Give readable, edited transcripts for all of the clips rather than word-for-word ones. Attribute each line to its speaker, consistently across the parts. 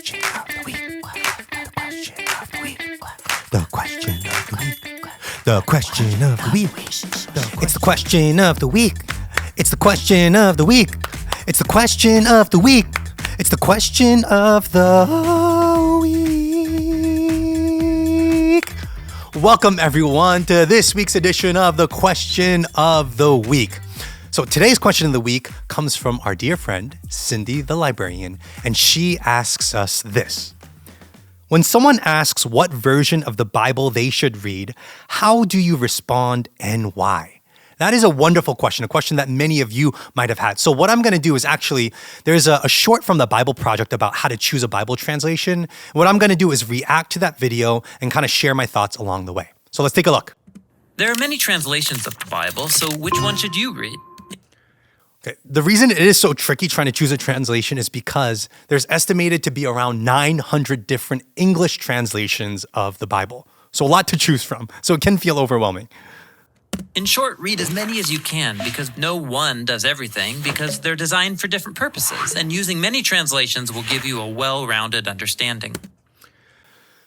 Speaker 1: question of the week. The question of the week. The question of the week. The question of the week. It's the question of the week. It's the question of the week. It's the question of the week. It's the question of the week. Welcome everyone to this week's edition of the question of the week. So today's question of the week comes from our dear friend, Cindy the librarian, and she asks us this. When someone asks what version of the Bible they should read, how do you respond and why? That is a wonderful question, a question that many of you might have had. So what I'm going to do is actually, there's a short from the Bible Project about how to choose a Bible translation. What I'm going to do is react to that video and kind of share my thoughts along the way. So let's take a look.
Speaker 2: There are many translations of the Bible, so which one should you read?
Speaker 1: Okay. The reason it is so tricky trying to choose a translation is because there's estimated to be around 900 different English translations of the Bible. So a lot to choose from. So it can feel overwhelming.
Speaker 2: In short, read as many as you can because no one does everything because they're designed for different purposes, and using many translations will give you a well-rounded understanding.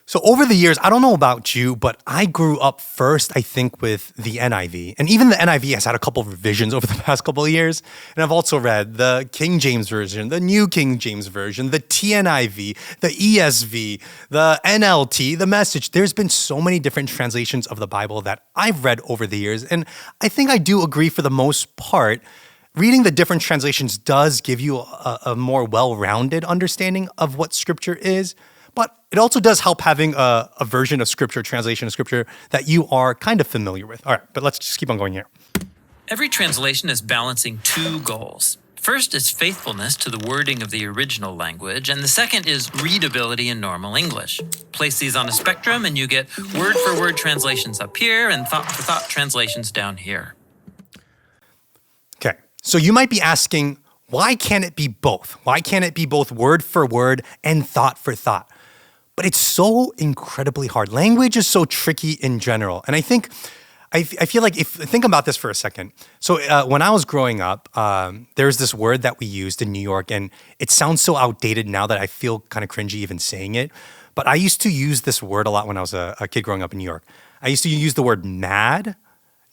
Speaker 1: So over the years, I don't know about you, but I grew up first, I think, with the NIV. And even the NIV has had a couple of revisions over the past couple of years. And I've also read the King James Version, the New King James Version, the TNIV, the ESV, the NLT, the Message. There's been so many different translations of the Bible that I've read over the years. And I think I do agree for the most part. Reading the different translations does give you a more well-rounded understanding of what Scripture is. But it also does help having a version of Scripture, translation of Scripture that you are kind of familiar with. All right, but let's just keep on going here.
Speaker 2: Every translation is balancing two goals. First is faithfulness to the wording of the original language, and the second is readability in normal English. Place these on a spectrum and you get word-for-word translations up here and thought-for-thought translations down here.
Speaker 1: Okay, so you might be asking, why can't it be both? Why can't it be both word for word and thought for thought? But it's so incredibly hard. Language is so tricky in general. And I feel like think about this for a second. So when I was growing up, there's this word that we used in New York, and it sounds so outdated now that I feel kind of cringy even saying it. But I used to use this word a lot when I was a kid growing up in New York. I used to use the word mad,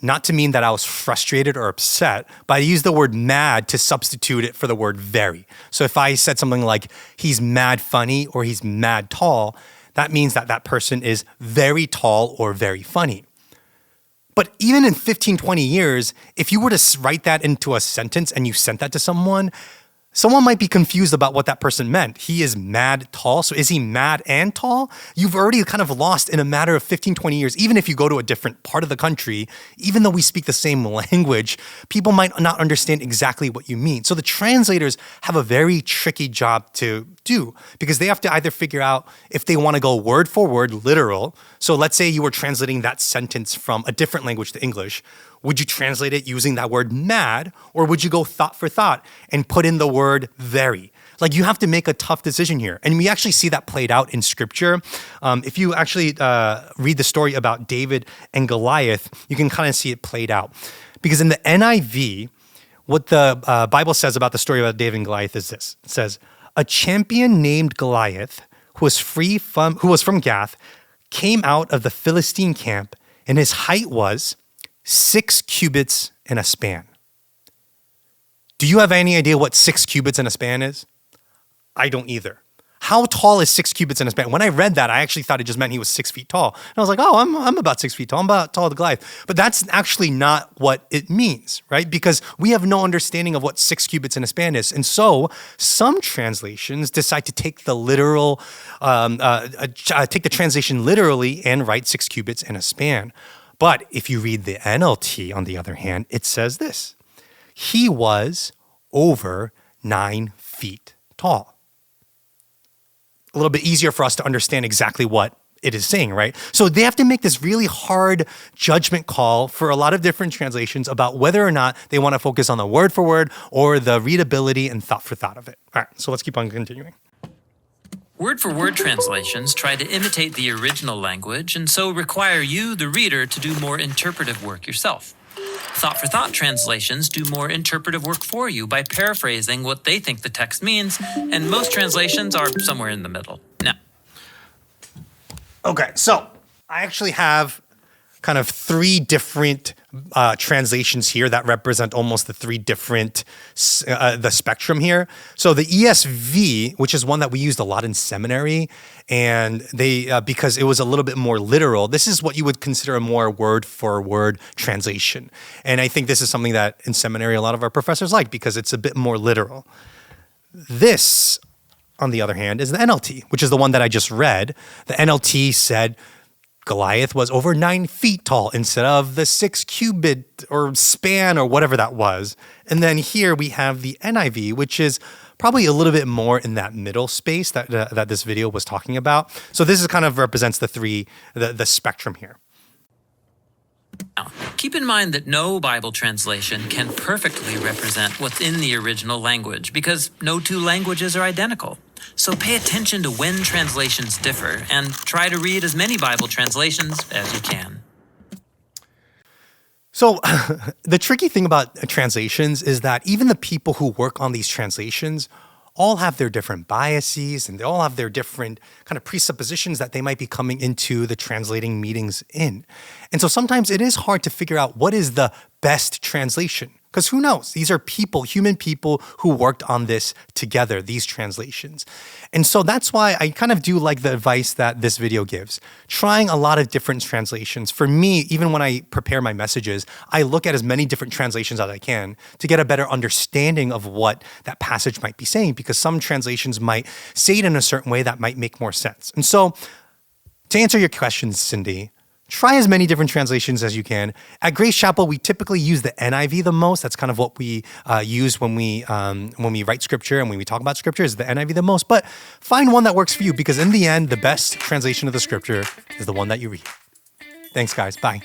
Speaker 1: not to mean that I was frustrated or upset, but I used the word mad to substitute it for the word very. So if I said something like, he's mad funny or he's mad tall, that means that that person is very tall or very funny. But even in 15, 20 years, if you were to write that into a sentence and you sent that to someone might be confused about what that person meant. He is mad tall, so is he mad and tall? You've already kind of lost in a matter of 15, 20 years. Even if you go to a different part of the country, even though we speak the same language, people might not understand exactly what you mean. So the translators have a very tricky job to do because they have to either figure out if they want to go word for word, literal. So let's say you were translating that sentence from a different language to English. Would you translate it using that word mad, or would you go thought for thought and put in the word very? Like, you have to make a tough decision here. And we actually see that played out in Scripture. If you actually read the story about David and Goliath, you can kind of see it played out. Because in the NIV, what the Bible says about the story about David and Goliath is this. It says, a champion named Goliath, who was from Gath, came out of the Philistine camp, and his height was 6 cubits and a span. Do you have any idea what 6 cubits and a span is? I don't either. How tall is 6 cubits and a span? When I read that, I actually thought it just meant he was 6 feet tall. And I was like, oh, I'm about 6 feet tall. I'm about tall as Goliath. But that's actually not what it means, right? Because we have no understanding of what 6 cubits and a span is. And so some translations decide to take the take the translation literally and write 6 cubits and a span. But if you read the NLT, on the other hand, it says this. He was over 9 feet tall. A little bit easier for us to understand exactly what it is saying, right? So they have to make this really hard judgment call for a lot of different translations about whether or not they want to focus on the word for word or the readability and thought for thought of it. All right, so let's keep on continuing.
Speaker 2: Word-for-word translations try to imitate the original language and so require you, the reader, to do more interpretive work yourself. Thought for thought translations do more interpretive work for you by paraphrasing what they think the text means, and most translations are somewhere in the middle. Now,
Speaker 1: Okay, so I actually have kind of three different translations here that represent almost the three different, the spectrum here. So the ESV, which is one that we used a lot in seminary, and they, because it was a little bit more literal, this is what you would consider a more word for word translation. And I think this is something that in seminary a lot of our professors like because it's a bit more literal. This, on the other hand, is the NLT, which is the one that I just read. The NLT said Goliath was over 9 feet tall instead of the 6 cubit or span or whatever that was. And then here we have the NIV, which is probably a little bit more in that middle space that this video was talking about. So this is kind of represents the spectrum here.
Speaker 2: Now, keep in mind that no Bible translation can perfectly represent what's in the original language because no two languages are identical. So pay attention to when translations differ and try to read as many Bible translations as you can.
Speaker 1: So the tricky thing about translations is that even the people who work on these translations all have their different biases and they all have their different kind of presuppositions that they might be coming into the translating meetings in. And so sometimes it is hard to figure out what is the best translation. Because who knows? These are people, human people who worked on this together, these translations. And so that's why I kind of do like the advice that this video gives. Trying a lot of different translations. For me, even when I prepare my messages, I look at as many different translations as I can to get a better understanding of what that passage might be saying, because some translations might say it in a certain way that might make more sense. And so to answer your question, Cindy, try as many different translations as you can. At Grace Chapel, we typically use the NIV the most. That's kind of what we use when we write scripture and when we talk about scripture is the NIV the most. But find one that works for you because in the end, the best translation of the scripture is the one that you read. Thanks, guys. Bye.